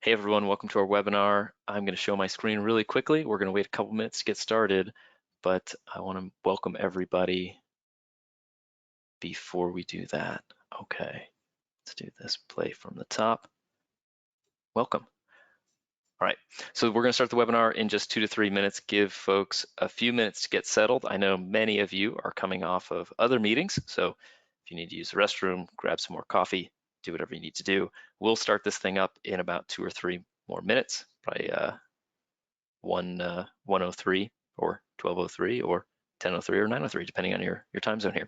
Hey everyone, welcome to our webinar. I'm going to show my screen really quickly. We're going to wait a couple minutes to get started, but I want to welcome everybody before we do that. Okay, let's do this, play from the top. Welcome. All right, so we're going to start the webinar in just 2 to 3 minutes. Give folks a few minutes to get settled. I know many of you are coming off of other meetings, so if you need to use the restroom, grab some more coffee, do whatever you need to do. We'll start this thing up in about 2 or 3 more minutes, probably 1:03 or 12:03 or 10:03 or 9:03, depending on your time zone here.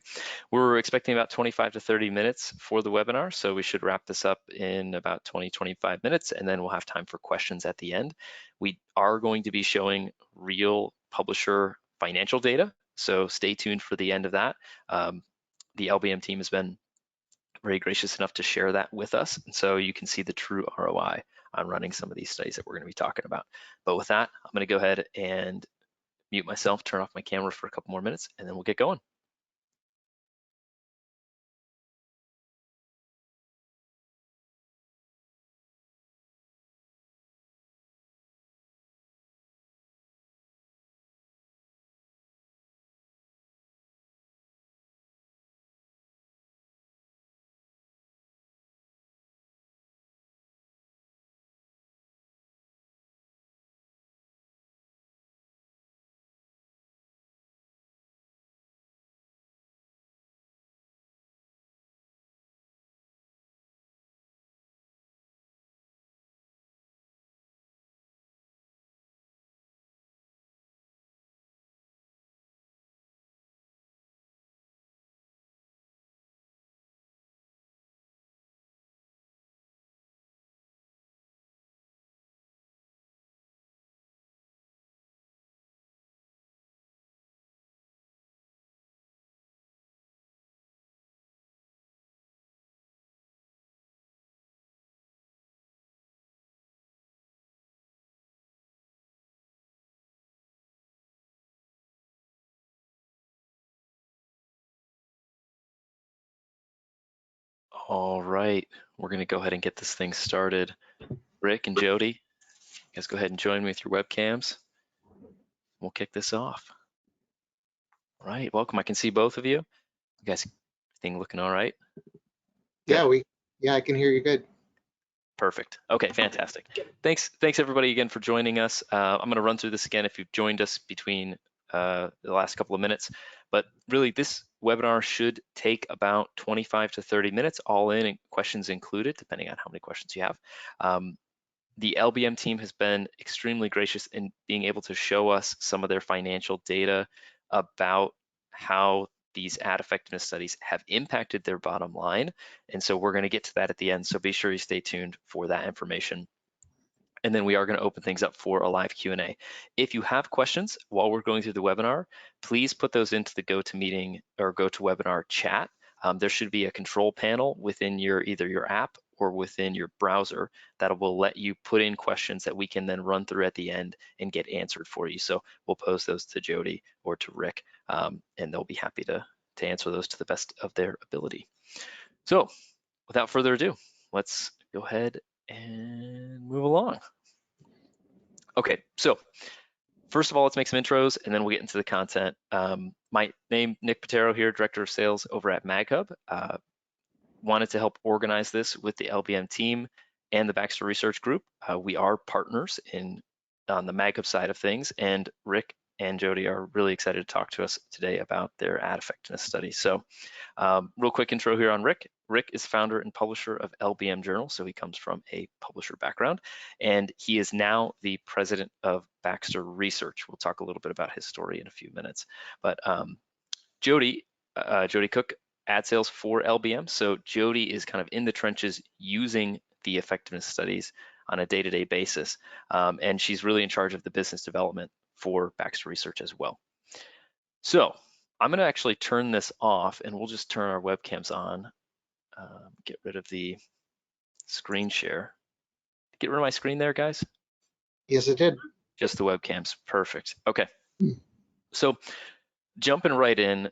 We're expecting about 25 to 30 minutes for the webinar, so we should wrap this up in about 20-25 minutes, and then we'll have time for questions at the end. We are going to be showing real publisher financial data, so stay tuned for the end of that. The LBM team has been very gracious enough to share that with us, and so you can see the true ROI on running some of these studies that we're going to be talking about. But with that, I'm going to go ahead and mute myself, turn off my camera for a couple more minutes, and then we'll get going. All right, we're going to go ahead and get this thing started. Rick and Jody, you guys go ahead and join me with your webcams. We'll kick this off. All right, welcome. I can see both of you. You guys, everything looking all right? Good. Yeah, I can hear you good. Perfect. Okay, fantastic. Thanks everybody again for joining us. I'm going to run through this again if you've joined us between the last couple of minutes, but really this webinar should take about 25 to 30 minutes, all in and questions included, depending on how many questions you have. The LBM team has been extremely gracious in being able to show us some of their financial data about how these ad effectiveness studies have impacted their bottom line. And so we're going to get to that at the end. So be sure you stay tuned for that information. And then we are going to open things up for a live Q&A. If you have questions while we're going through the webinar, please put those into the GoToMeeting or GoToWebinar chat. There should be a control panel within either your app or within your browser that will let you put in questions that we can then run through at the end and get answered for you. So we'll pose those to Jody or to Rick, and they'll be happy to answer those to the best of their ability. So without further ado, let's go ahead and move along. Okay, so first of all, let's make some intros and then we'll get into the content. My name, Nick Patero here, Director of Sales over at MagHub. Wanted to help organize this with the LBM team and the Baxter Research Group. We are partners on the MagHub side of things, and Rick and Jody are really excited to talk to us today about their ad effectiveness study. So real quick intro here on Rick. Rick is founder and publisher of LBM Journal, so he comes from a publisher background, and he is now the president of Baxter Research. We'll talk a little bit about his story in a few minutes. But Jody Cook, ad sales for LBM. So Jody is kind of in the trenches using the effectiveness studies on a day-to-day basis, and she's really in charge of the business development for Baxter Research as well. So I'm going to actually turn this off, and we'll just turn our webcams on. Get rid of the screen share. Get rid of my screen there, guys? Yes, it did. Just the webcams. Perfect. Okay. So jumping right in,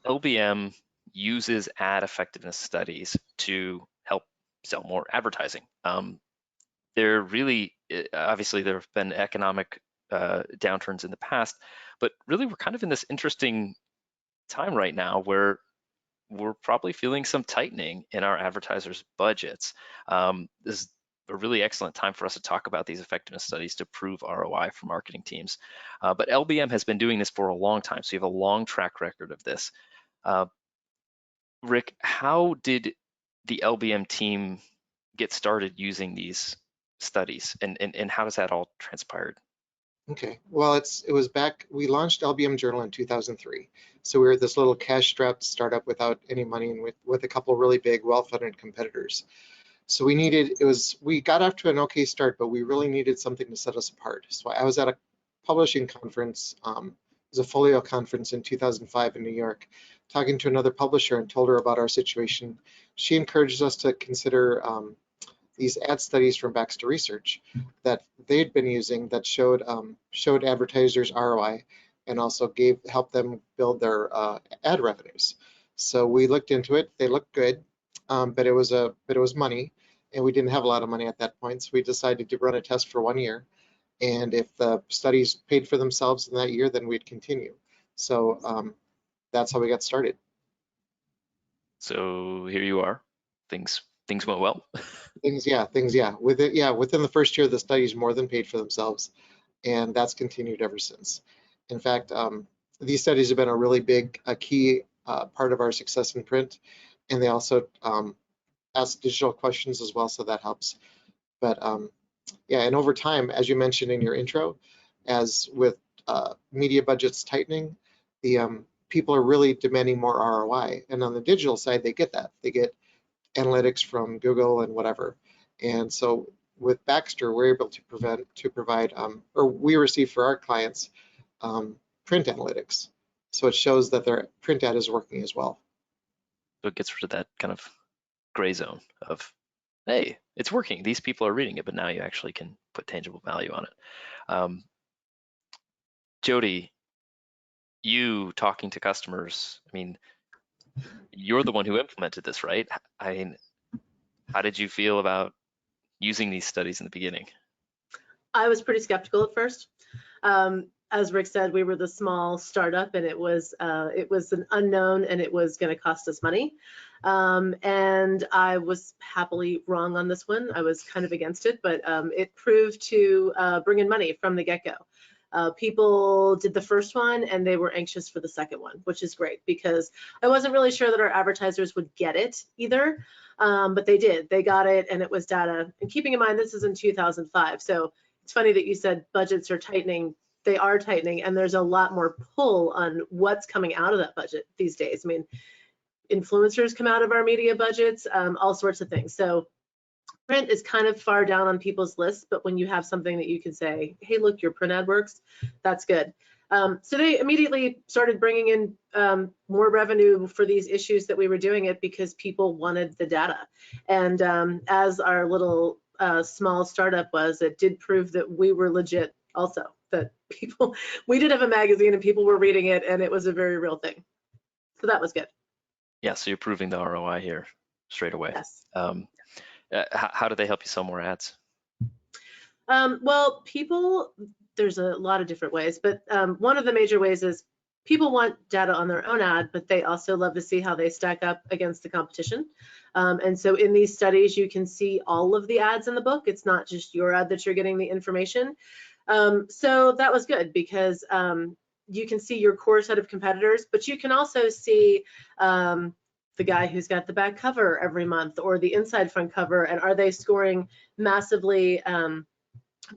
LBM uses ad effectiveness studies to help sell more advertising. there really, obviously there have been economic downturns in the past, but really we're kind of in this interesting time right now where we're probably feeling some tightening in our advertisers' budgets. This is a really excellent time for us to talk about these effectiveness studies to prove ROI for marketing teams. But LBM has been doing this for a long time, so you have a long track record of this. Rick, how did the LBM team get started using these studies, and how does that all transpired? Okay, well, it was back, we launched LBM Journal in 2003. So we were this little cash-strapped startup without any money and with a couple really big, well-funded competitors. So we got off to an okay start, but we really needed something to set us apart. So I was at a publishing conference, it was a Folio conference in 2005 in New York, talking to another publisher and told her about our situation. She encouraged us to consider these ad studies from Baxter Research that they'd been using that showed advertisers ROI and also helped them build their ad revenues. So we looked into it. They looked good, but it was money, and we didn't have a lot of money at that point. So we decided to run a test for 1 year, and if the studies paid for themselves in that year, then we'd continue. So that's how we got started. So here you are. Things went well. Things, yeah. Within the first year, the studies more than paid for themselves, and that's continued ever since. In fact, these studies have been a really a key part of our success in print, and they also ask digital questions as well, so that helps. But yeah, and over time, as you mentioned in your intro, as with media budgets tightening, the people are really demanding more ROI, and on the digital side, they get that. They get analytics from Google and whatever. And so with Baxter, we're able to provide, or we receive for our clients, print analytics. So it shows that their print ad is working as well. So it gets rid of that kind of gray zone of, hey, it's working. These people are reading it, but now you actually can put tangible value on it. Jody, you talking to customers, I mean, you're the one who implemented this, right? I mean, how did you feel about using these studies in the beginning? I was pretty skeptical at first. As Rick said, we were the small startup, and it was an unknown, and it was going to cost us money. And I was happily wrong on this one. I was kind of against it, but it proved to bring in money from the get-go. People did the first one and they were anxious for the second one, which is great because I wasn't really sure that our advertisers would get it either, but they did. They got it, and it was data. And keeping in mind, this is in 2005. So it's funny that you said budgets are tightening. They are tightening, and there's a lot more pull on what's coming out of that budget these days. I mean, influencers come out of our media budgets, all sorts of things. So print is kind of far down on people's lists, but when you have something that you can say, hey, look, your print ad works, that's good. So they immediately started bringing in more revenue for these issues that we were doing it because people wanted the data. And as our little small startup was, it did prove that we were legit also, that people, we did have a magazine and people were reading it, and it was a very real thing. So that was good. Yeah, so you're proving the ROI here straight away. Yes. How do they help you sell more ads? Well, people, there's a lot of different ways, but one of the major ways is people want data on their own ad, but they also love to see how they stack up against the competition. And so in these studies, you can see all of the ads in the book. It's not just your ad that you're getting the information. So that was good because you can see your core set of competitors, but you can also see the guy who's got the back cover every month or the inside front cover, and are they scoring massively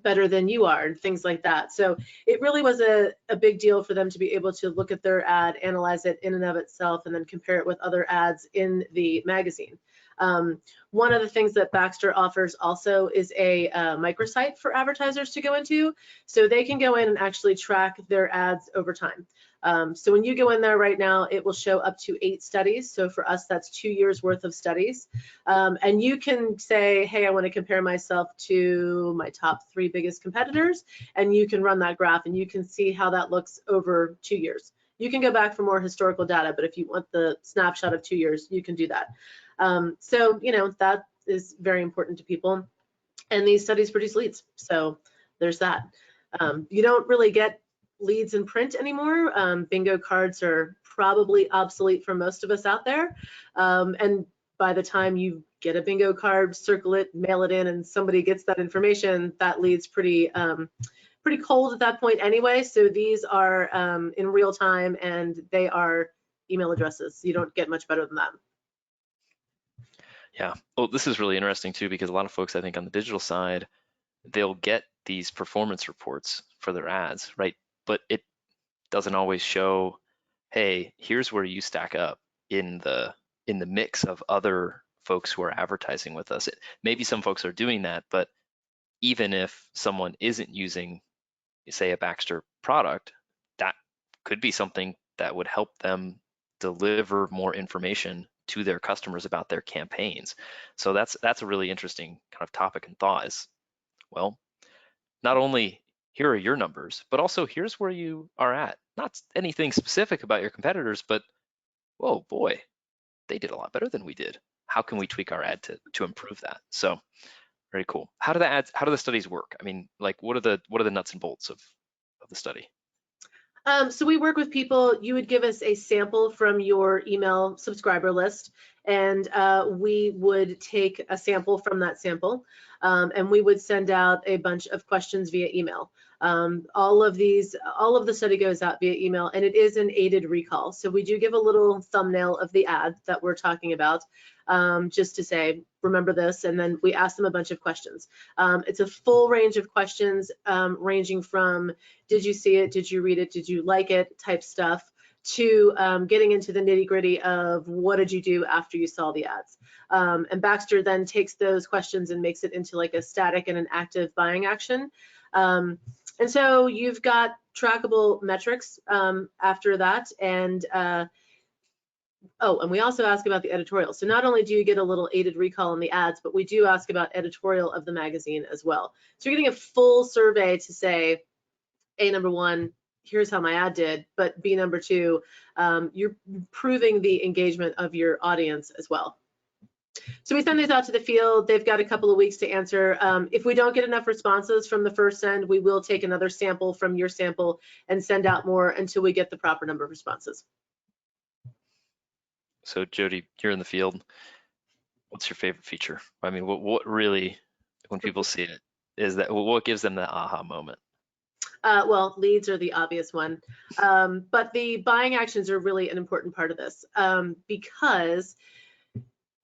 better than you are, and things like that. So it really was a big deal for them to be able to look at their ad, analyze it in and of itself, and then compare it with other ads in the magazine. One of the things that Baxter offers also is a microsite for advertisers to go into, so they can go in and actually track their ads over time. So when you go in there right now, it will show up to 8 studies. So for us, that's 2 years worth of studies. And you can say, hey, I want to compare myself to my top 3 biggest competitors. And you can run that graph and you can see how that looks over 2 years. You can go back for more historical data, but if you want the snapshot of 2 years, you can do that. So, you know, that is very important to people. and these studies produce leads. So there's that. You don't really get leads in print anymore. Bingo cards are probably obsolete for most of us out there. And by the time you get a bingo card, circle it, mail it in, and somebody gets that information, that lead's pretty cold at that point anyway. So these are in real time, and they are email addresses. You don't get much better than that. Yeah, well, this is really interesting too, because a lot of folks, I think on the digital side, they'll get these performance reports for their ads, right? But it doesn't always show, hey, here's where you stack up in the mix of other folks who are advertising with us. Maybe some folks are doing that, but even if someone isn't using, say, a Baxter product, that could be something that would help them deliver more information to their customers about their campaigns. So that's a really interesting kind of topic and thought is, well, not only here are your numbers, but also here's where you are at. Not anything specific about your competitors, but whoa, boy, they did a lot better than we did. How can we tweak our ad to improve that? So very cool. How do the studies work? I mean, like, what are the nuts and bolts of the study? So we work with people. You would give us a sample from your email subscriber list, and we would take a sample from that sample, and we would send out a bunch of questions via email. All of the study goes out via email, and it is an aided recall. So we do give a little thumbnail of the ad that we're talking about, just to say, remember this, and then we ask them a bunch of questions. It's a full range of questions, ranging from, did you see it, did you read it, did you like it, type stuff, to getting into the nitty gritty of what did you do after you saw the ads. And Baxter then takes those questions and makes it into like a static and an active buying action. And so you've got trackable metrics after that. And oh, and we also ask about the editorial. So not only do you get a little aided recall on the ads, but we do ask about editorial of the magazine as well. So you're getting a full survey to say, A, number one, here's how my ad did, but B, number two, you're proving the engagement of your audience as well. So we send these out to the field. They've got a couple of weeks to answer. If we don't get enough responses from the first send, we will take another sample from your sample and send out more until we get the proper number of responses. So Jody, you're in the field. What's your favorite feature? I mean, what really, when people see it, is that what gives them that aha moment? Well, leads are the obvious one, but the buying actions are really an important part of this, because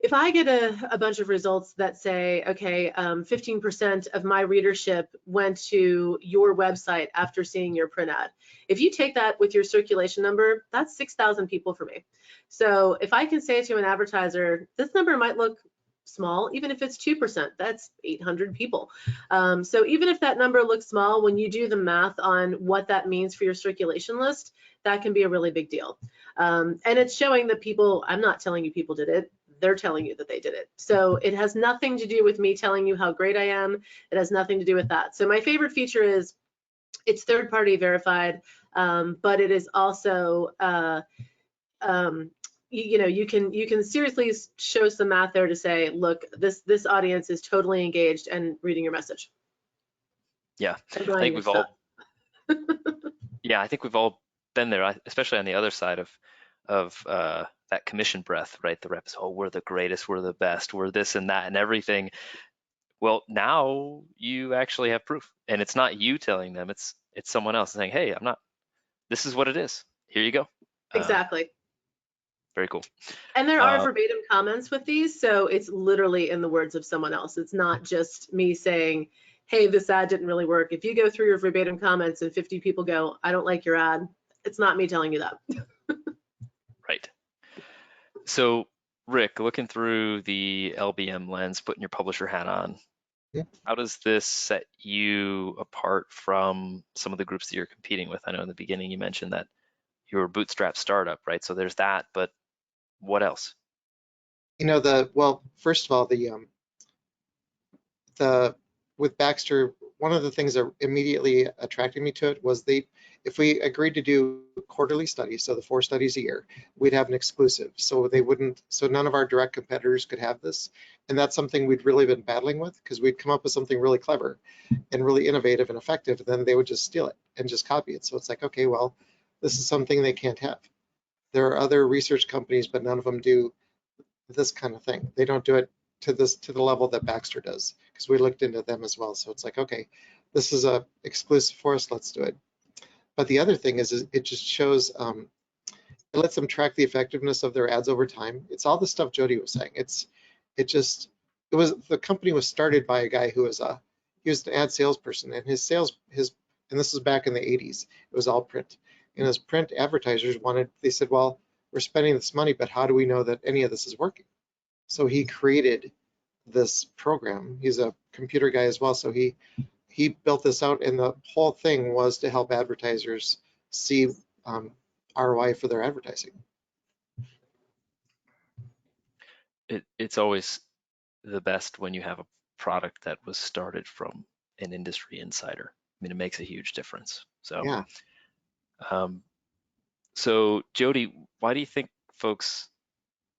if I get a bunch of results that say, okay, 15% of my readership went to your website after seeing your print ad. If you take that with your circulation number, that's 6,000 people for me. So if I can say to an advertiser, this number might look small, even if it's 2%, that's 800 people. So even if that number looks small, when you do the math on what that means for your circulation list, that can be a really big deal. And it's showing that people, I'm not telling you people did it, they're telling you that they did it. So it has nothing to do with me telling you how great I am. It has nothing to do with that. So my favorite feature is it's third-party verified, but it is also, you know, you can seriously show some math there to say, look, this audience is totally engaged and reading your message. Yeah, I think we've all, yeah, I think we've all been there, especially on the other side of that commission breath, right? The reps, oh, we're the greatest, we're the best, we're this and that and everything. Well, now you actually have proof, and it's not you telling them, it's someone else saying, hey, I'm not, this is what it is, here you go. Exactly. Very cool. And there are verbatim comments with these, so it's literally in the words of someone else. It's not just me saying, hey, this ad didn't really work. If you go through your verbatim comments and 50 people go, I don't like your ad, it's not me telling you that. Right. So Rick, looking through the LBM lens, putting your publisher hat on, yeah, how does this set you apart from some of the groups that you're competing with? I know in the beginning you mentioned that you're a bootstrap startup, right? So there's that, but what else? You know, well, first of all, the with Baxter, one of the things that immediately attracted me to it was if we agreed to do quarterly studies, so the 4 studies a year, we'd have an exclusive. So none of our direct competitors could have this. And that's something we'd really been battling with, because we'd come up with something really clever and really innovative and effective, and then they would just steal it and just copy it. So it's like, okay, well, this is something they can't have. There are other research companies, but none of them do this kind of thing. They don't do it to the level that Baxter does, because we looked into them as well. So it's like, okay, this is a exclusive for us, let's do it. But the other thing is it just shows, it lets them track the effectiveness of their ads over time. It's all the stuff Jody was saying. The company was started by a guy who was an ad salesperson, and and this is back in the 80s, it was all print. And his print advertisers they said, well, we're spending this money, but how do we know that any of this is working? So he created this program. He's a computer guy as well. So he built this out, and the whole thing was to help advertisers see ROI for their advertising. It's always the best when you have a product that was started from an industry insider. I mean, it makes a huge difference. So, Yeah. So Jody, why do you think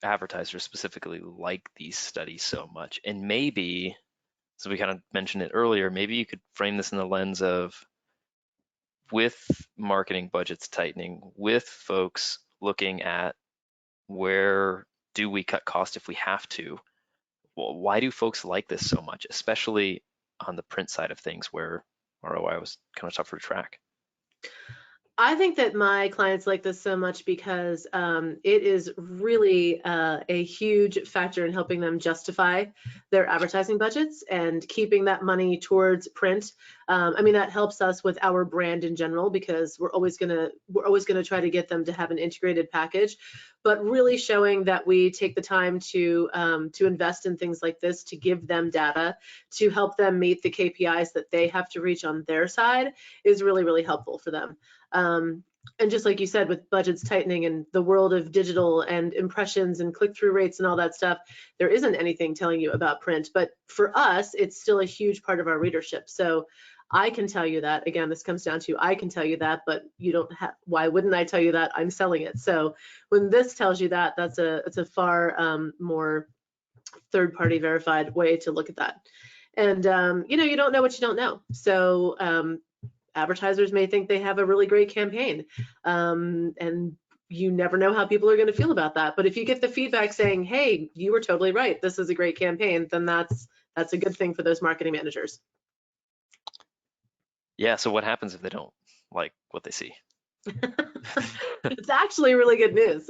advertisers specifically, like these studies so much? And maybe, so we kind of mentioned it earlier, maybe you could frame this in the lens of, with marketing budgets tightening, with folks looking at where do we cut costs if we have to, well, why do folks like this so much, especially on the print side of things where ROI was kind of tougher to track? I think that my clients like this so much because it is really a huge factor in helping them justify their advertising budgets and keeping that money towards print. I mean, that helps us with our brand in general, because we're always gonna try to get them to have an integrated package, but really showing that we take the time to invest in things like this, to give them data, to help them meet the KPIs that they have to reach on their side, is really, really helpful for them. And just like you said, with budgets tightening and the world of digital and impressions and click-through rates and all that stuff, there isn't anything telling you about print. But for us, it's still a huge part of our readership. So I can tell you that. Again, this comes down to, I can tell you that, but you don't have, why wouldn't I tell you that? I'm selling it. So when this tells you that, it's a far more third-party verified way to look at that. And you don't know what you don't know. So advertisers may think they have a really great campaign, and you never know how people are going to feel about that. But if you get the feedback saying, hey, you were totally right, this is a great campaign, then that's a good thing for those marketing managers. Yeah, so what happens if they don't like what they see? It's actually really good news.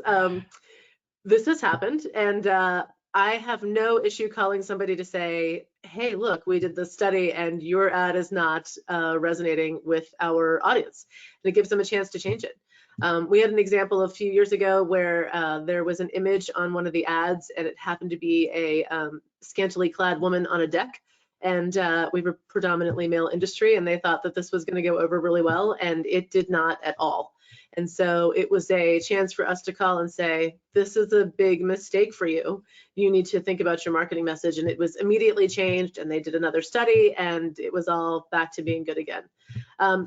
This has happened, and I have no issue calling somebody to say, hey, look, we did this study and your ad is not resonating with our audience. And it gives them a chance to change it. We had an example a few years ago where there was an image on one of the ads, and it happened to be a scantily clad woman on a deck. And we were predominantly male industry, and they thought that this was going to go over really well, and it did not at all. And so it was a chance for us to call and say, this is a big mistake for you. You need to think about your marketing message. And it was immediately changed, and they did another study, and it was all back to being good again.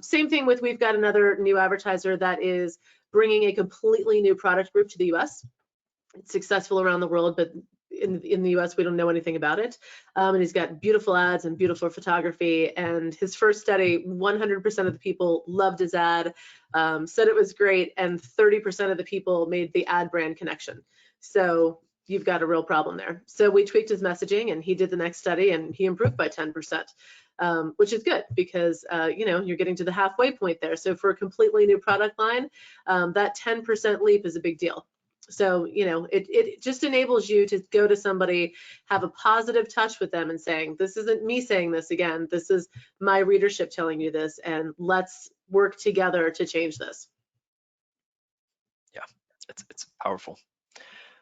Same thing with, we've got another new advertiser that is bringing a completely new product group to the US. It's successful around the world, but in the US, we don't know anything about it. And he's got beautiful ads and beautiful photography. And his first study, 100% of the people loved his ad, said it was great, and 30% of the people made the ad brand connection. So you've got a real problem there. So we tweaked his messaging, and he did the next study, and he improved by 10%, which is good because, you're getting to the halfway point there. So for a completely new product line, that 10% leap is a big deal. So, it just enables you to go to somebody, have a positive touch with them and saying, this isn't me saying this again, this is my readership telling you this, and let's work together to change this. Yeah, it's powerful.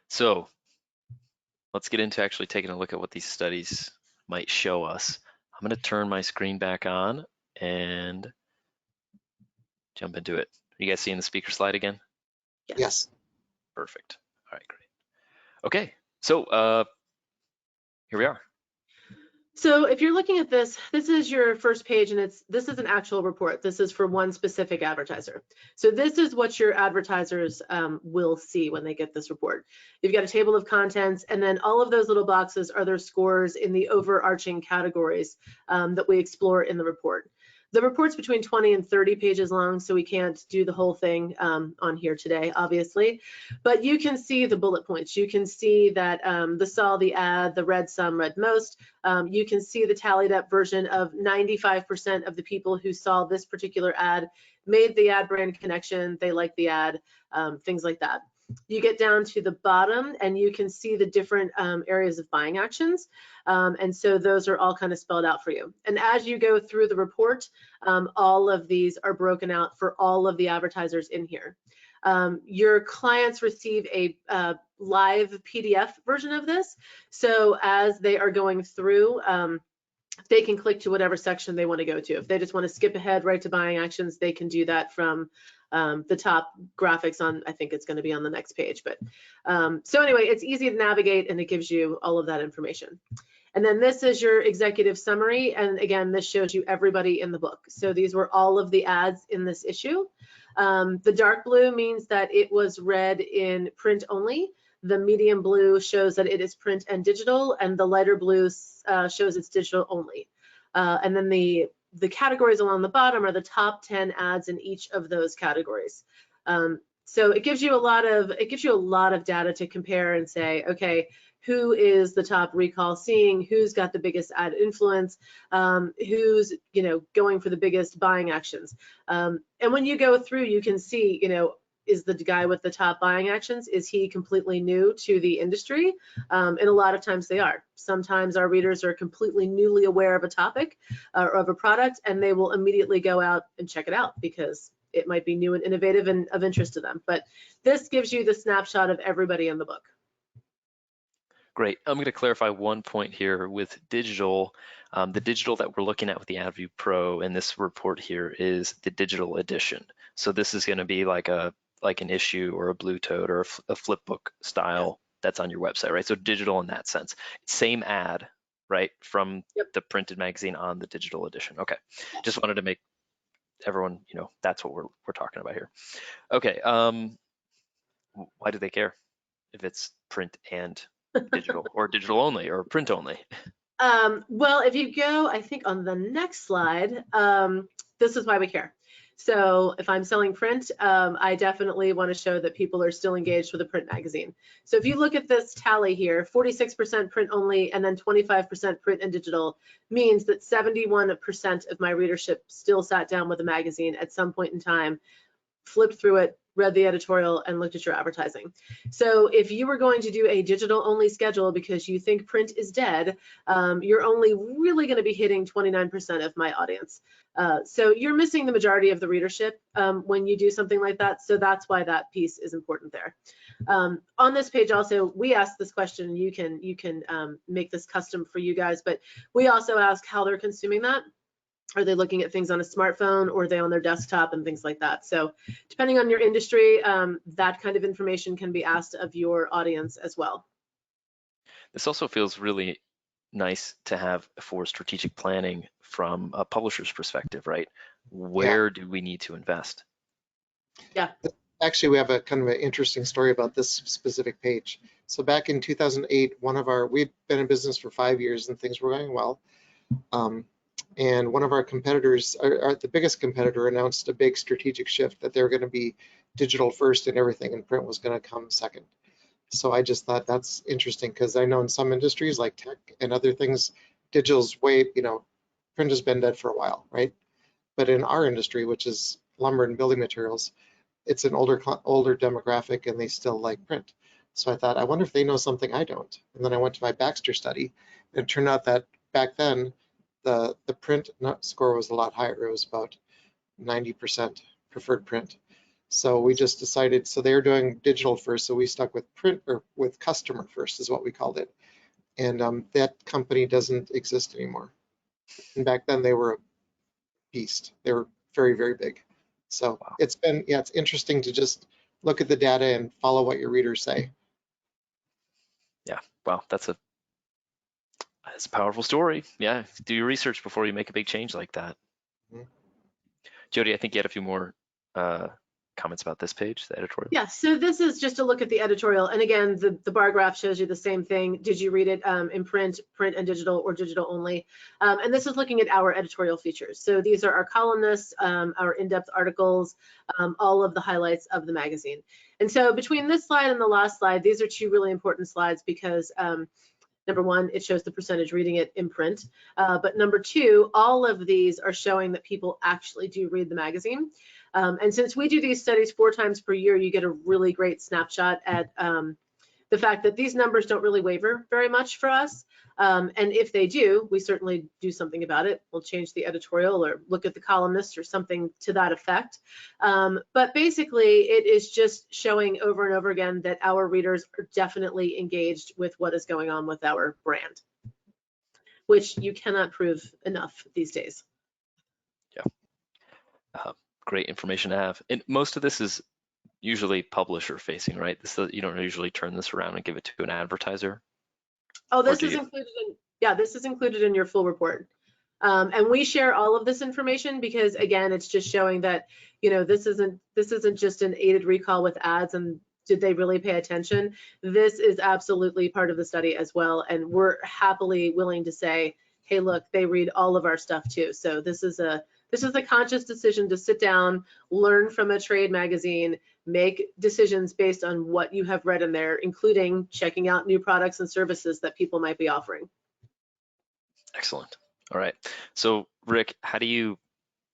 So let's get into actually taking a look at what these studies might show us. I'm going to turn my screen back on and jump into it. Are you guys seeing the speaker slide again? Yes. Perfect. All right, great. Okay, so here we are. So if you're looking at this, this is your first page, and this is an actual report. This is for one specific advertiser. So this is what your advertisers will see when they get this report. You've got a table of contents, and then all of those little boxes are their scores in the overarching categories that we explore in the report. The report's between 20 and 30 pages long, so we can't do the whole thing on here today, obviously. But you can see the bullet points. You can see that the saw, the ad, the read some, read most. You can see the tallied up version of 95% of the people who saw this particular ad made the ad brand connection, they liked the ad, things like that. You get down to the bottom and you can see the different areas of buying actions. And so those are all kind of spelled out for you. And as you go through the report, all of these are broken out for all of the advertisers in here. Your clients receive a live PDF version of this. So as they are going through, they can click to whatever section they want to go to. If they just want to skip ahead right to buying actions, they can do that from the top graphics on, I think it's going to be on the next page. But so anyway, it's easy to navigate and it gives you all of that information. And then this is your executive summary. And again, this shows you everybody in the book. So these were all of the ads in this issue. The dark blue means that it was read in print only. The medium blue shows that it is print and digital, and the lighter blue shows it's digital only. And then the categories along the bottom are the top 10 ads in each of those categories. So it gives you a lot of data to compare and say, okay, who is the top recall seeing, who's got the biggest ad influence, who's going for the biggest buying actions. And when you go through, you can see, is the guy with the top buying actions, is he completely new to the industry? And a lot of times they are. Sometimes our readers are completely newly aware of a topic or of a product, and they will immediately go out and check it out because it might be new and innovative and of interest to them. But this gives you the snapshot of everybody in the book. Great. I'm going to clarify one point here with digital. The digital that we're looking at with the AdView Pro in this report here is the digital edition. So this is going to be like an issue or a Blue Toad or a flipbook style that's on your website, right? So digital in that sense. Same ad, right, from the printed magazine on the digital edition. Okay, just wanted to make everyone, that's what we're talking about here. Okay, why do they care if it's print and digital or digital only or print only? Well, if you go, I think on the next slide, this is why we care. So if I'm selling print, I definitely want to show that people are still engaged with a print magazine. So if you look at this tally here, 46% print only and then 25% print and digital means that 71% of my readership still sat down with a magazine at some point in time, flipped through it, read the editorial, and looked at your advertising. So if you were going to do a digital only schedule because you think print is dead, you're only really going to be hitting 29% of my audience. So you're missing the majority of the readership when you do something like that. So that's why that piece is important there. On this page also, we ask this question, you can make this custom for you guys, but we also ask how they're consuming that. Are they looking at things on a smartphone, or are they on their desktop and things like that? So depending on your industry, that kind of information can be asked of your audience as well. This also feels really nice to have for strategic planning from a publisher's perspective, right? Where do we need to invest? Yeah. Actually, we have a kind of an interesting story about this specific page. So back in 2008, we'd been in business for 5 years and things were going well. And one of our competitors, the biggest competitor, announced a big strategic shift that they were going to be digital first and everything, and print was going to come second. So I just thought that's interesting because I know in some industries like tech and other things, digital's way, print has been dead for a while, right? But in our industry, which is lumber and building materials, it's an older demographic and they still like print. So I thought, I wonder if they know something I don't. And then I went to my Baxter study, and it turned out that back then, the print score was a lot higher. It was about 90% preferred print. So we just decided, so they were doing digital first, so we stuck with print, or with customer first is what we called it. And that company doesn't exist anymore. And back then they were a beast. They were very, very big. So wow. It's interesting to just look at the data and follow what your readers say. Yeah, wow, It's a powerful story. Yeah, do your research before you make a big change like that. Mhm. Jody, I think you had a few more comments about this page, the editorial. Yeah, so this is just a look at the editorial. And again, the bar graph shows you the same thing. Did you read it in print and digital, or digital only? And this is looking at our editorial features. So these are our columnists, our in-depth articles, all of the highlights of the magazine. And so between this slide and the last slide, these are two really important slides because number one, it shows the percentage reading it in print. But number two, all of these are showing that people actually do read the magazine. And since we do these studies 4 times per year, you get a really great snapshot at the fact that these numbers don't really waver very much for us. And if they do, we certainly do something about it. We'll change the editorial or look at the columnist or something to that effect. But basically, it is just showing over and over again that our readers are definitely engaged with what is going on with our brand, which you cannot prove enough these days. Yeah. Great information to have. And most of this is usually publisher facing, right? You don't usually turn this around and give it to an advertiser. Oh, this is included in, yeah, this is included in your full report. And we share all of this information because, again, it's just showing that, you know, this isn't just an aided recall with ads and did they really pay attention? This is absolutely part of the study as well. And we're happily willing to say, hey, look, they read all of our stuff too. So this is a conscious decision to sit down, learn from a trade magazine, make decisions based on what you have read in there, including checking out new products and services that people might be offering. Excellent. All right. So Rick, how do you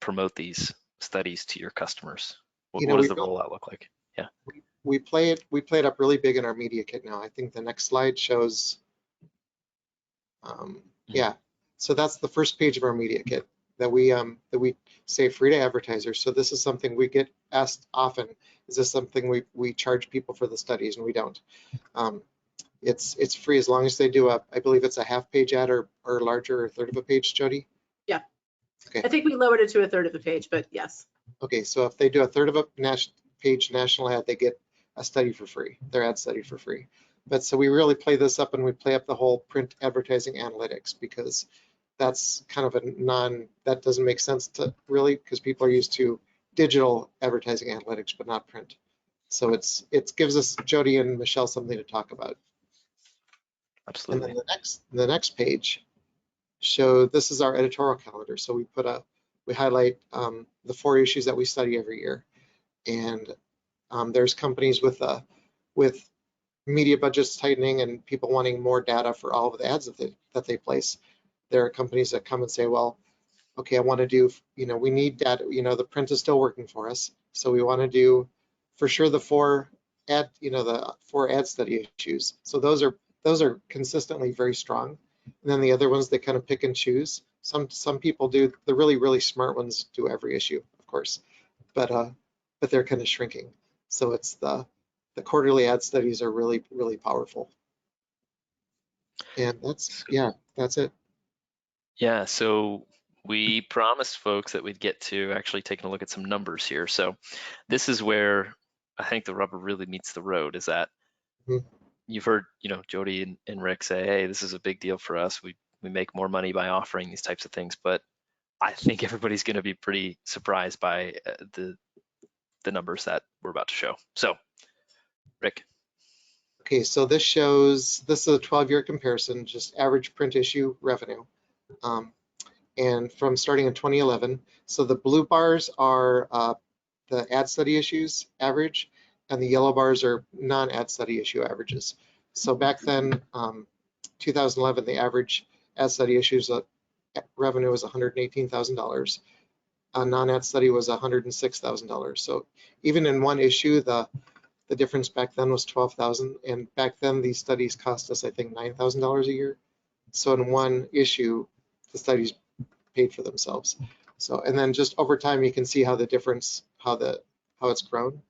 promote these studies to your customers? What does the rollout look like? Yeah. We play it up really big in our media kit now. I think the next slide shows, yeah. So that's the first page of our media kit that we say free to advertisers. So this is something we get asked often. Is this something we charge people for the studies? And we don't. It's free as long as they do I believe it's a half page ad or larger, or a third of a page, Jody? Yeah. Okay. I think we lowered it to a third of a page, but yes. Okay, so if they do a third of a page national ad, they get a study for free, their ad study for free. But so we really play this up, and we play up the whole print advertising analytics, because that's kind of that doesn't make sense to really, because people are used to digital advertising analytics, but not print. So it gives us, Jody and Michelle, something to talk about. Absolutely. And then the next page this is our editorial calendar. So we highlight the 4 issues that we study every year. And there's companies with media budgets tightening and people wanting more data for all of the ads that they place. There are companies that come and say, well, okay, I want to do, we need data, the print is still working for us. So we want to do for sure the 4 ad study issues. So those are consistently very strong. And then the other ones, they kind of pick and choose. Some people do, the really, really smart ones do every issue, of course, but they're kind of shrinking. So it's the quarterly ad studies are really, really powerful. And that's it. Yeah, so we promised folks that we'd get to actually taking a look at some numbers here. So this is where I think the rubber really meets the road, is that you've heard, Jody and Rick say, hey, this is a big deal for us. We make more money by offering these types of things, but I think everybody's going to be pretty surprised by the numbers that we're about to show. So, Rick. Okay, so this is a 12-year comparison, just average print issue revenue. And from starting in 2011, so the blue bars are the ad study issues average, and the yellow bars are non-ad study issue averages. So back then, 2011, the average ad study issues revenue was $118,000. A non-ad study was $106,000. So even in one issue, the difference back then was $12,000, and back then these studies cost us, I think, $9,000 a year. So in one issue, the studies paid for themselves. So, and then just over time, you can see how the difference, how it's grown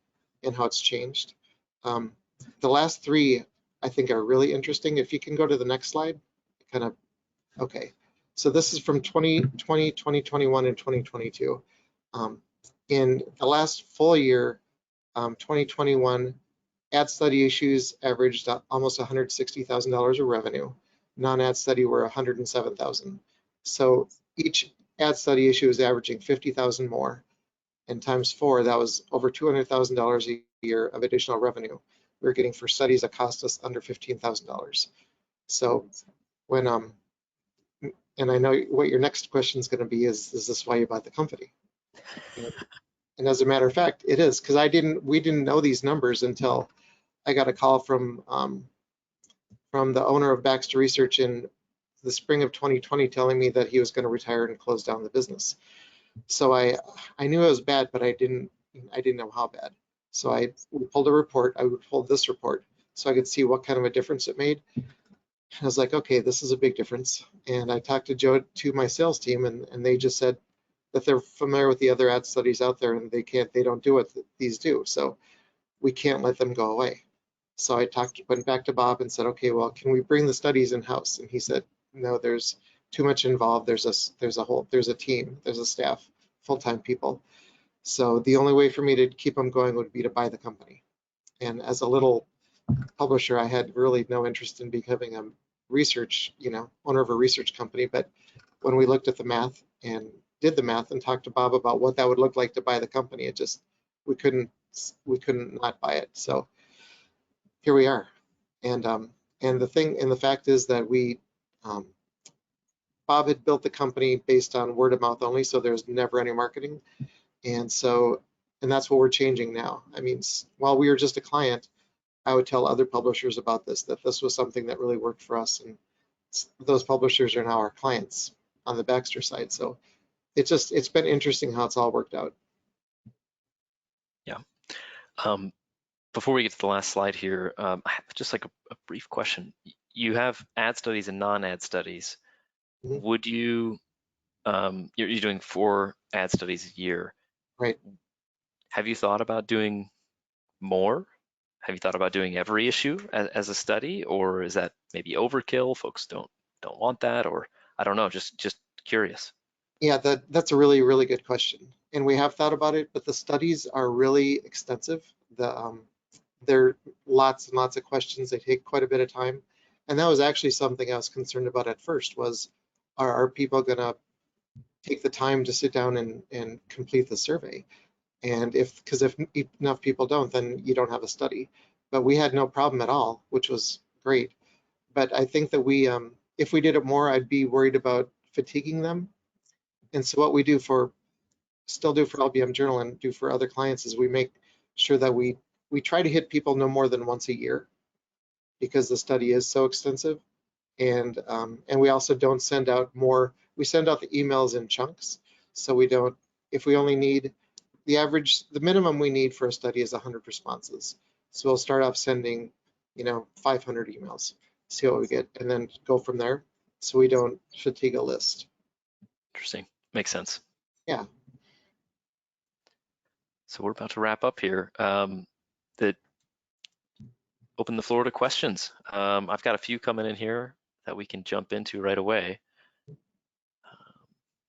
and how it's changed. The last 3, I think, are really interesting. If you can go to the next slide, okay. So this is from 2020, 2021, and 2022. In the last full year, 2021, ad study issues averaged almost $160,000 of revenue. non-ad study were 107,000. So each ad study issue is averaging 50,000 more, and times 4, that was over $200,000 a year of additional revenue we're getting for studies that cost us under $15,000. So when and I know what your next question is going to be is this why you bought the company? And as a matter of fact, it is, because we didn't know these numbers until I got a call from the owner of Baxter Research in the spring of 2020 telling me that he was going to retire and close down the business. So I knew it was bad, but I didn't know how bad. So I pulled a report. I would pull this report so I could see what kind of a difference it made. I was like, okay, this is a big difference. And I talked to my sales team, and they just said that they're familiar with the other ad studies out there, and they don't do what these do. So we can't let them go away. So I went back to Bob and said, okay, well, can we bring the studies in-house? And he said, no, there's too much involved. There's a team, there's a staff, full-time people. So the only way for me to keep them going would be to buy the company. And as a little publisher, I had really no interest in becoming a research, owner of a research company. But when we looked at the math and did the math and talked to Bob about what that would look like to buy the company, we couldn't not buy it. So here we are. And the fact is that Bob had built the company based on word of mouth only, so there's never any marketing. And that's what we're changing now. I mean, while we were just a client, I would tell other publishers about that this was something that really worked for us. And those publishers are now our clients on the Baxter side. So it's been interesting how it's all worked out. Yeah. Before we get to the last slide here, I have just like a brief question. You have ad studies and non-ad studies. Mm-hmm. Would you, you're doing 4 ad studies a year. Right. Have you thought about doing more? Have you thought about doing every issue as a study, or is that maybe overkill? Folks don't want that, or I don't know, just curious. Yeah, that's a really, really good question. And we have thought about it, but the studies are really extensive. There are lots and lots of questions. They take quite a bit of time. And that was actually something I was concerned about at first was, are people gonna take the time to sit down and complete the survey? And because if enough people don't, then you don't have a study. But we had no problem at all, which was great. But I think that if we did it more, I'd be worried about fatiguing them. And so what we still do for LBM Journal and do for other clients is we make sure that we try to hit people no more than once a year because the study is so extensive. And we also don't send out more. We send out the emails in chunks. So we don't, if we only need the minimum we need for a study is 100 responses. So we'll start off sending, 500 emails, see what we get, and then go from there. So we don't fatigue a list. Interesting. Makes sense. Yeah. So we're about to wrap up here. Open the floor to questions. I've got a few coming in here that we can jump into right away.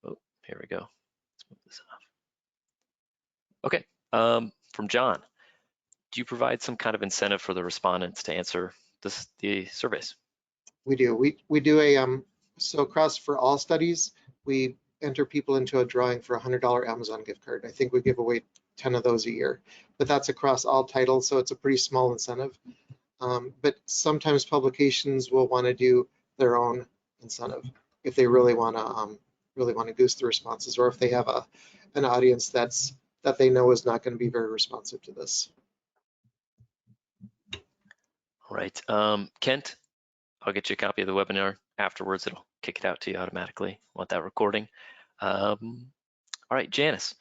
Here we go. Let's move this off. Okay, from John, do you provide some kind of incentive for the respondents to answer the surveys? We do. We do so across for all studies, we enter people into a drawing for a $100 Amazon gift card. I think we give away 10 of those a year, but that's across all titles, so it's a pretty small incentive. But sometimes publications will want to do their own incentive if they really want to goose the responses, or if they have an audience that they know is not going to be very responsive to this. All right, Kent, I'll get you a copy of the webinar afterwards. It'll kick it out to you automatically. Want that recording. All right, Janice,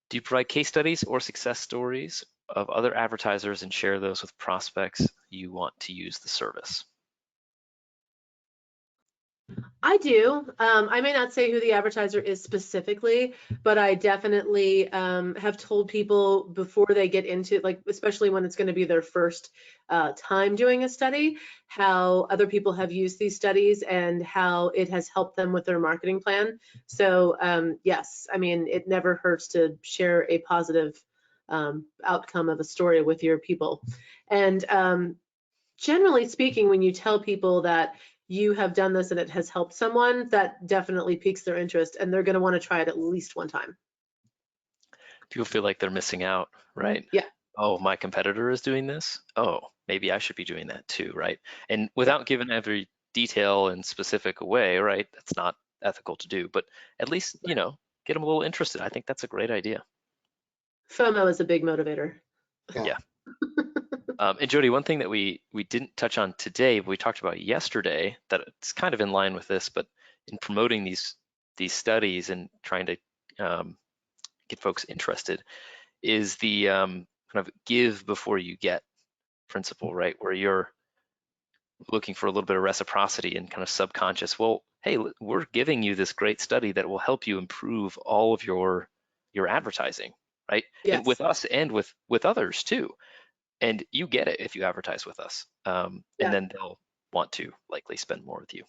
do you provide case studies or success stories of other advertisers and share those with prospects you want to use the service? I do. I may not say who the advertiser is specifically, but I definitely have told people before they get into it, like especially when it's going to be their first time doing a study, how other people have used these studies and how it has helped them with their marketing plan. So yes, I mean, it never hurts to share a positive outcome of a story with your people. And generally speaking, when you tell people that you have done this and it has helped someone, that definitely piques their interest, and they're going to want to try it at least one time. People feel like they're missing out, right? Yeah. Oh, my competitor is doing this. Oh, maybe I should be doing that too, right? And without giving every detail and specific away, right? That's not ethical to do, but at least, you know, get them a little interested. I think that's a great idea. FOMO is a big motivator. Yeah. And Jody, one thing that we didn't touch on today, but we talked about yesterday, that it's kind of in line with this, but in promoting these studies and trying to get folks interested, is the kind of give before you get principle, right? Where you're looking for a little bit of reciprocity and kind of subconscious. Well, hey, we're giving you this great study that will help you improve all of your advertising, right? Yes. And with us and with others too. And you get it if you advertise with us. And then they'll want to likely spend more with you.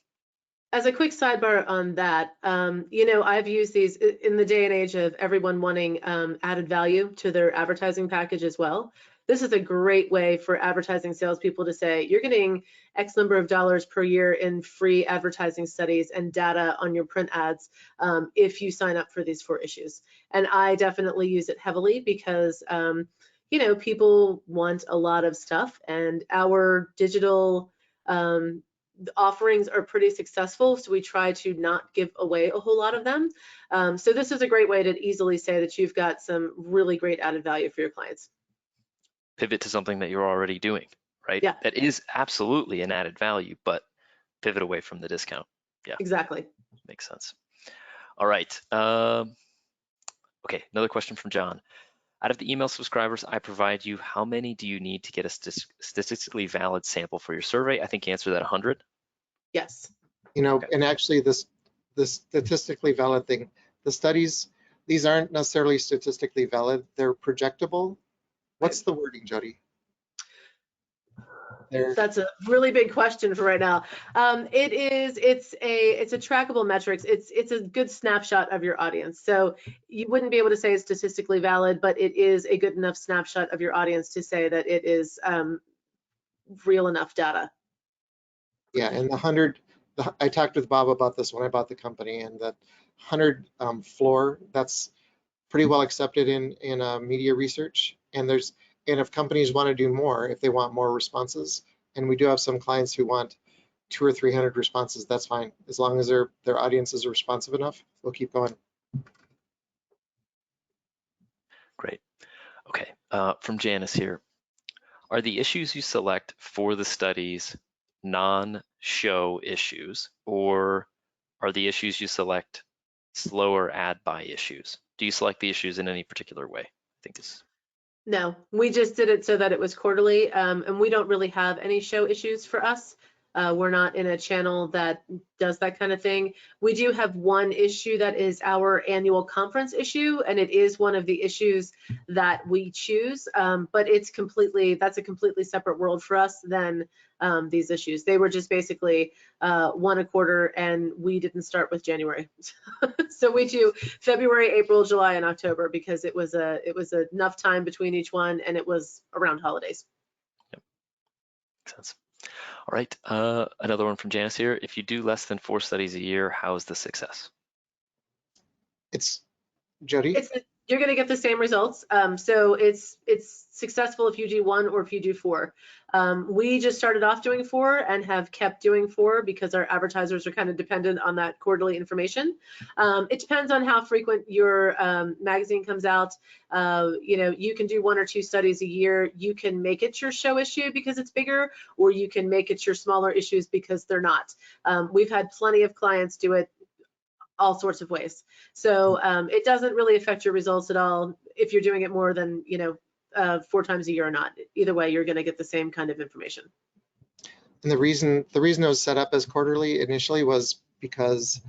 As a quick sidebar on that, you know, I've used these in the day and age of everyone wanting added value to their advertising package as well. This is a great way for advertising salespeople to say, you're getting X number of dollars per year in free advertising studies and data on your print ads if you sign up for these 4 issues. And I definitely use it heavily because you know, people want a lot of stuff, and our digital offerings are pretty successful, so we try to not give away a whole lot of them. So this is a great way to easily say that you've got some really great added value for your clients. Pivot to something that you're already doing, right? Yeah. That is absolutely an added value, but pivot away from the discount. Yeah. Exactly. Makes sense. All right. Okay, another question from John. Out of the email subscribers I provide you, how many do you need to get a statistically valid sample for your survey? I think you answered that 100. Yes. You know, Okay. and actually this statistically valid thing, the studies, these aren't necessarily statistically valid, they're projectable. What's the wording, Jody? That's a really big question for right now. It's a trackable metrics. It's a good snapshot of your audience. So you wouldn't be able to say it's statistically valid, but it is a good enough snapshot of your audience to say that it is real enough data. Yeah, and the 100, I talked with Bob about this when I bought the company, and that 100 floor, that's pretty well accepted in media research. And if companies want to do more, if they want more responses, and we do have some clients who want 200 or 300 responses, that's fine. As long as their audiences are responsive enough, we'll keep going. Great. Okay, from Janice here. Are the issues you select for the studies non-show issues, or are the issues you select slower ad buy issues? Do you select the issues in any particular way? I think it's... No, we just did it so that it was quarterly, and we don't really have any show issues for us. We're not in a channel that does that kind of thing. We do have one issue that is our annual conference issue, and it is one of the issues that we choose, but that's a completely separate world for us than these issues. They were just basically one a quarter, and we didn't start with January. So we do February, April, July, and October because it was enough time between each one, and it was around holidays. Yep. Makes sense. All right, another one from Janice here. If you do less than 4 studies a year, how is the success? It's Jody. You're going to get the same results. So it's successful if you do 1 or if you do 4. We just started off doing 4 and have kept doing 4 because our advertisers are kind of dependent on that quarterly information. It depends on how frequent your magazine comes out. You know, you can do 1 or 2 studies a year. You can make it your show issue because it's bigger, or you can make it your smaller issues because they're not. We've had plenty of clients do it all sorts of ways. So it doesn't really affect your results at all if you're doing it more than 4 times a year or not. Either way, you're going to get the same kind of information. And the reason it was set up as quarterly initially was because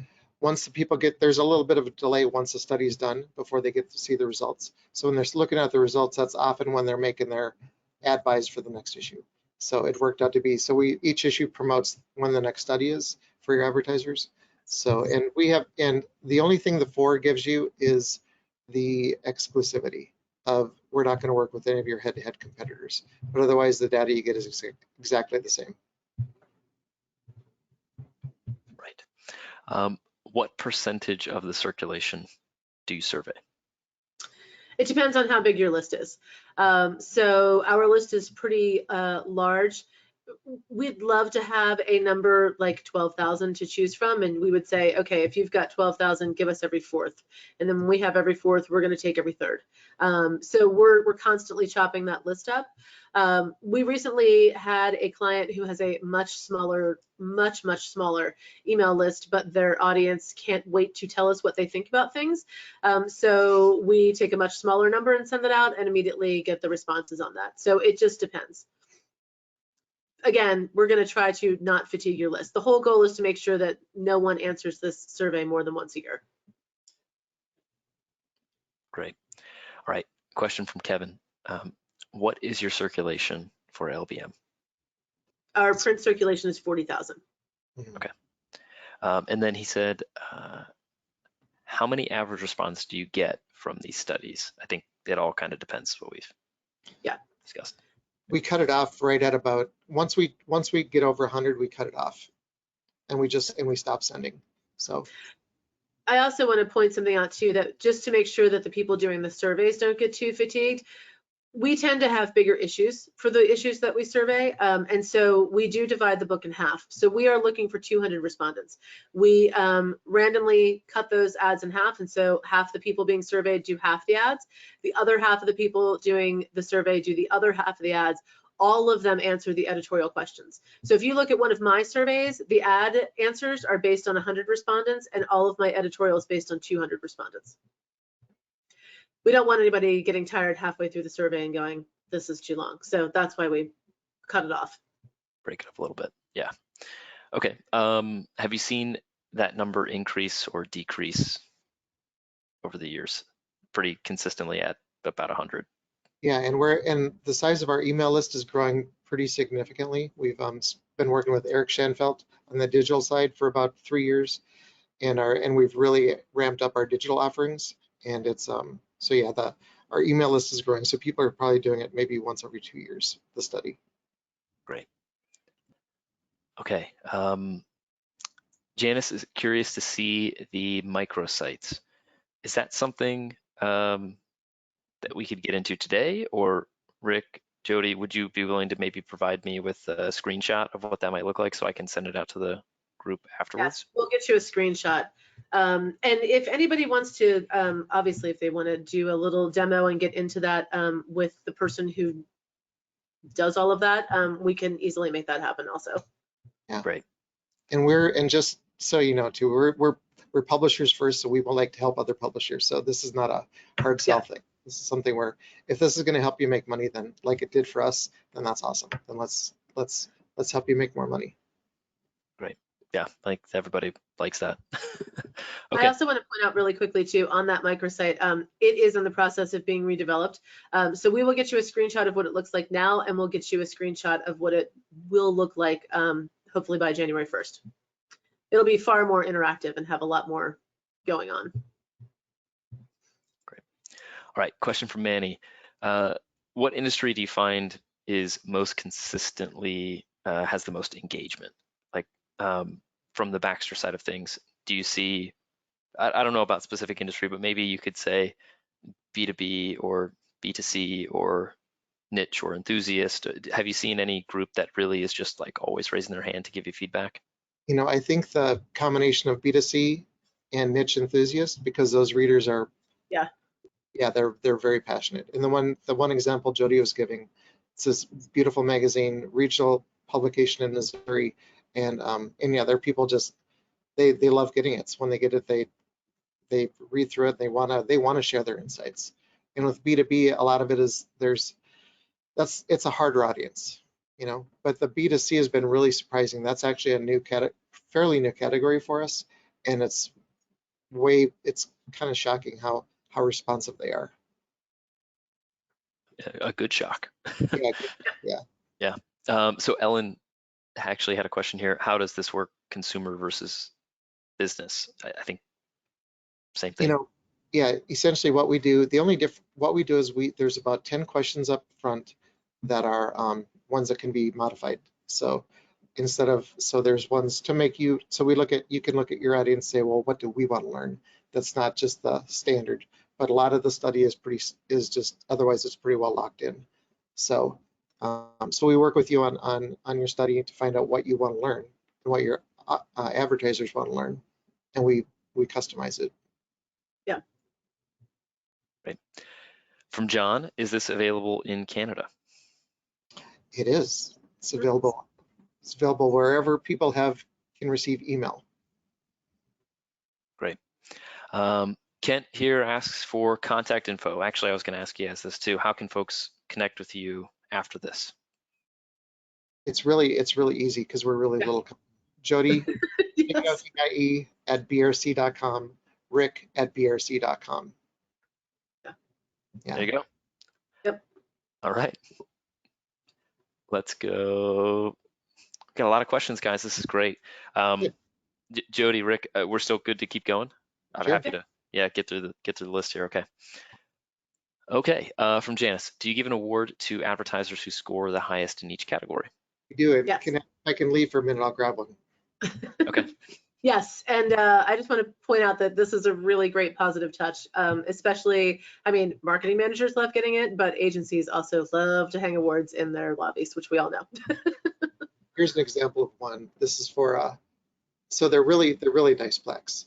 once the people there's a little bit of a delay once the study is done before they get to see the results. So when they're looking at the results, that's often when they're making their ad buys for the next issue. So it worked out to be, so each issue promotes when the next study is for your advertisers. So, and the only thing the 4 gives you is the exclusivity of we're not going to work with any of your head-to-head competitors, but otherwise the data you get is exactly the same. What percentage of the circulation do you survey? It depends on how big your list is. So our list is pretty large. We'd love to have a number like 12,000 to choose from, and we would say, okay, if you've got 12,000, give us every fourth, and then when we have every fourth, we're going to take every third. So we're constantly chopping that list up. We recently had a client who has a much smaller email list, but their audience can't wait to tell us what they think about things. So we take a much smaller number and send it out and immediately get the responses on that. So it just depends. Again, we're going to try to not fatigue your list. The whole goal is to make sure that no one answers this survey more than once a year. Great. All right, question from Kevin. What is your circulation for LBM? Our print circulation is 40,000. Okay. And then he said, how many average response do you get from these studies? I think it all kind of depends what we've discussed. We cut it off right at about, once we get over 100, we cut it off, and we stop sending. So I also want to point something out too, that just to make sure that the people doing the surveys don't get too fatigued, we tend to have bigger issues for the issues that we survey. And so we do divide the book in half. So we are looking for 200 respondents. We randomly cut those ads in half. And so half the people being surveyed do half the ads. The other half of the people doing the survey do the other half of the ads. All of them answer the editorial questions. So if you look at one of my surveys, the ad answers are based on 100 respondents, and all of my editorial is based on 200 respondents. We don't want anybody getting tired halfway through the survey and going, this is too long. So that's why we cut it off. Break it up a little bit. Yeah. Okay. Have you seen that number increase or decrease over the years? Pretty consistently at about 100. yeah, and the size of our email list is growing pretty significantly. We've been working with Eric Schanfeld on the digital side for about 3 years, and we've really ramped up our digital offerings. And it's so yeah, our email list is growing. So people are probably doing it maybe once every 2 years, the study. Great. Okay. Janice is curious to see the microsites. Is that something that we could get into today? Or Rick, Jody, would you be willing to maybe provide me with a screenshot of what that might look like so I can send it out to the group afterwards? Yes, we'll get you a screenshot. And if anybody wants to, obviously, if they want to do a little demo and get into that with the person who does all of that, we can easily make that happen also. Yeah. Great. And just so you know too, we're publishers first, so we would like to help other publishers. So this is not a hard sell thing. This is something where if this is going to help you make money, then like it did for us, then that's awesome. Then let's help you make more money. Great. Yeah, like everybody likes that. Okay. I also want to point out really quickly too, on that microsite, it is in the process of being redeveloped. So we will get you a screenshot of what it looks like now, and we'll get you a screenshot of what it will look like, hopefully by January 1st. It'll be far more interactive and have a lot more going on. Great. All right, question from Manny. What industry do you find is most consistently, has the most engagement? Like from the Baxter side of things, do you see, I don't know about specific industry, but maybe you could say B2B or B2C or niche or enthusiast. Have you seen any group that really is just like always raising their hand to give you feedback? You know, I think the combination of B2C and niche enthusiasts, because those readers are, they're very passionate. And the one example Jody was giving, it's this beautiful magazine, regional publication in Missouri, and yeah, there are people just they love getting it. So when they get it, they read through it, they want to share their insights. And with B2B, a lot of it is it's a harder audience, you know, but the B2C has been really surprising. That's actually a fairly new category for us, and it's kind of shocking how responsive they are. A good shock. Yeah. So Ellen actually had a question here. How does this work, consumer versus business? I think same thing. You know, yeah, essentially what we do, what we do is there's about 10 questions up front that are ones that can be modified. So instead of, so there's ones to make you, so you can look at your audience and say, well, what do we want to learn? That's not just the standard, but a lot of the study is just, otherwise it's pretty well locked in. So, so we work with you on your study to find out what you want to learn and what your advertisers want to learn, and we customize it. Yeah. Right. From John, is this available in Canada? It is. It's available. It's available wherever people can receive email. Great. Kent here asks for contact info. Actually, I was going to ask you guys this too. How can folks connect with you after this? It's really easy because we're really little. Jody, Yes. at brc.com, Rick at brc.com. Yeah. There you go. Yep. All right. Let's go. Got a lot of questions, guys. This is great. Jody, Rick, we're still good to keep going. I'm Sure. happy to, yeah, get through the list here. Okay. Okay. From Janice, do you give an award to advertisers who score the highest in each category? We do it. Yes. I can leave for a minute. I'll grab one. Okay. Yes, and I just want to point out that this is a really great positive touch, especially, I mean, marketing managers love getting it, but agencies also love to hang awards in their lobbies, which we all know. Here's an example of one. This is for, so they're really nice plaques.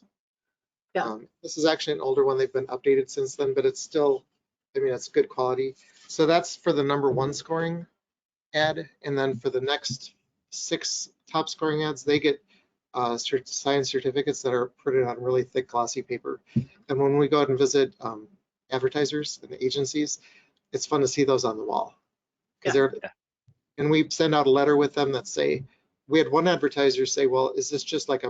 Yeah. This is actually an older one. They've been updated since then, but it's still, I mean, it's good quality. So that's for the #1 scoring ad. And then for the next 6 top scoring ads, they get science certificates that are printed on really thick glossy paper. And when we go out and visit advertisers and agencies, it's fun to see those on the wall. And we send out a letter with them that say, we had one advertiser say, well, is this just like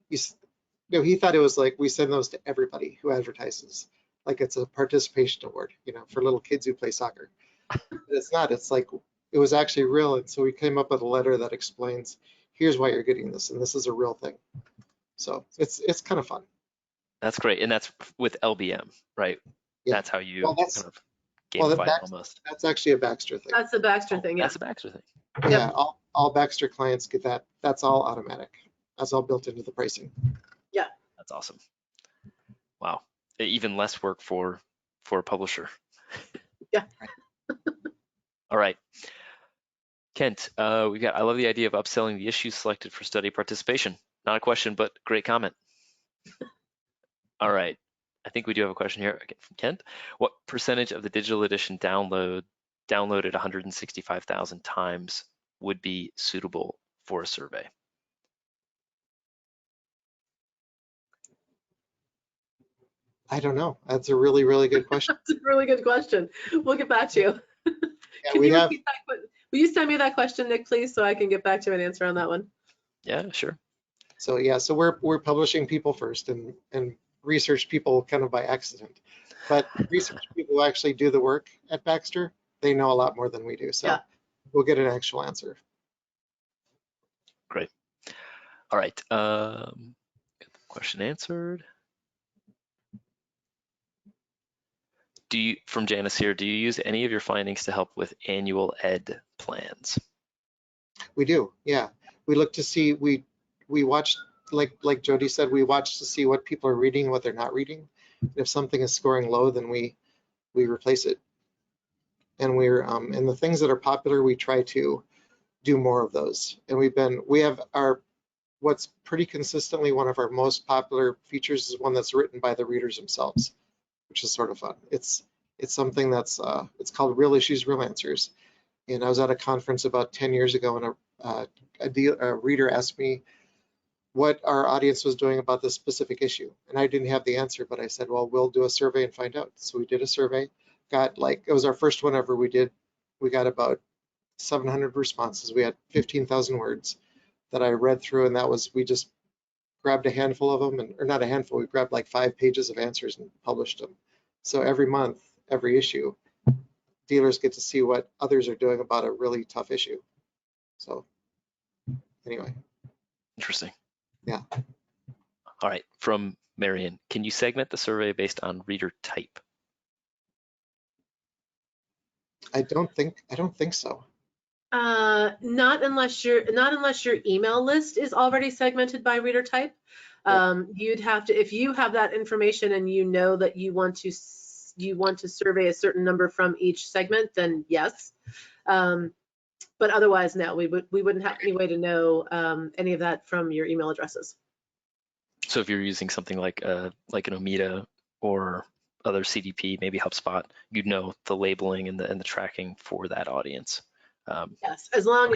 he thought it was like we send those to everybody who advertises, like it's a participation award, for little kids who play soccer. But it's not. It's like it was actually real. And so we came up with a letter that explains, here's why you're getting this, and this is a real thing. So it's kind of fun. That's great, and that's with LBM, right? Yeah. That's how you kind of gamify it almost. That's actually a Baxter thing. That's the Baxter thing, yeah. That's a Baxter thing. Yeah, all Baxter clients get that. That's all automatic. That's all built into the pricing. Yeah. That's awesome. Wow. Even less work for a publisher. Yeah. All right. Kent, I love the idea of upselling the issues selected for study participation. Not a question, but great comment. All right. I think we do have a question here again from Kent. What percentage of the digital edition downloaded 165,000 times would be suitable for a survey? I don't know. That's a really, really good question. That's a really good question. We'll get back to you. Yeah, Can you repeat that? Will you send me that question, Nick, please, so I can get back to an answer on that one? Yeah, sure. So yeah, so we're publishing people first and research people kind of by accident. But research people who actually do the work at Baxter, they know a lot more than we do. So we'll get an actual answer. Great. All right. Get the question answered. From Janice here, do you use any of your findings to help with annual ed plans? We do, yeah. We look to see, we watch, like Jody said, we watch to see what people are reading and what they're not reading. If something is scoring low, then we replace it. And and the things that are popular, we try to do more of those. And we have what's pretty consistently one of our most popular features is one that's written by the readers themselves, which is sort of fun. It's something that's it's called Real Issues, Real Answers. And I was at a conference about 10 years ago, and a reader asked me what our audience was doing about this specific issue. And I didn't have the answer, but I said, well, we'll do a survey and find out. So we did a survey, it was our first one ever we did. We got about 700 responses. We had 15,000 words that I read through, and we just grabbed a handful of them, or not a handful, we grabbed like 5 pages of answers and published them. So every month, every issue, dealers get to see what others are doing about a really tough issue. So anyway. Interesting. Yeah. All right, from Marion, can you segment the survey based on reader type? I don't think so. Not unless your email list is already segmented by reader type. You'd have to, if you have that information and you know that you want to survey a certain number from each segment, then yes. But otherwise, no, we wouldn't have any way to know any of that from your email addresses. So if you're using something like an Omeda or other CDP, maybe HubSpot, you'd know the labeling and the tracking for that audience. Yes, as long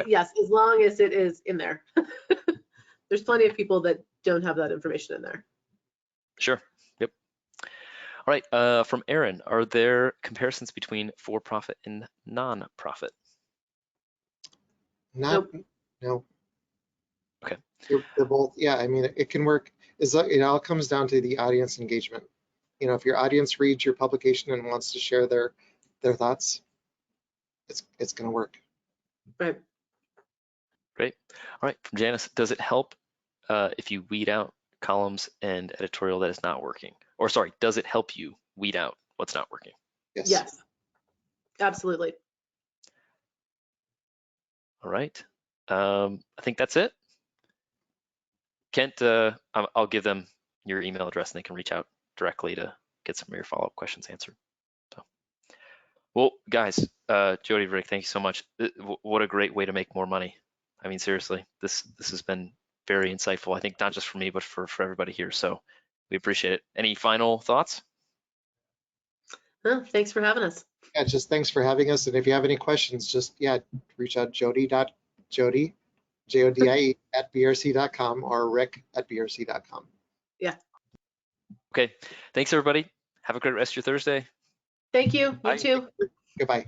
as it is in there. There's plenty of people that don't have that information in there. Sure. Yep. All right. From Aaron, are there comparisons between for-profit and non-profit? No. Okay. They're both, yeah, I mean, it can work. It all comes down to the audience engagement. You know, if your audience reads your publication and wants to share their thoughts, it's going to work. Right. Great. All right. From Janice, does it help if you weed out columns and editorial that is not working? Or sorry, does it help you weed out what's not working? Yes. Absolutely. All right. I think that's it. Kent, I'll give them your email address and they can reach out directly to get some of your follow-up questions answered. So, well, guys, Jody, Rick, thank you so much. What a great way to make more money. I mean, seriously, this has been very insightful. I think not just for me, but for everybody here. So we appreciate it. Any final thoughts? Oh, thanks for having us. Yeah, just thanks for having us. And if you have any questions, just, reach out Jody, Jodi at brc.com or Rick at brc.com. Yeah. Okay. Thanks, everybody. Have a great rest of your Thursday. Thank you. Bye. You too. Goodbye.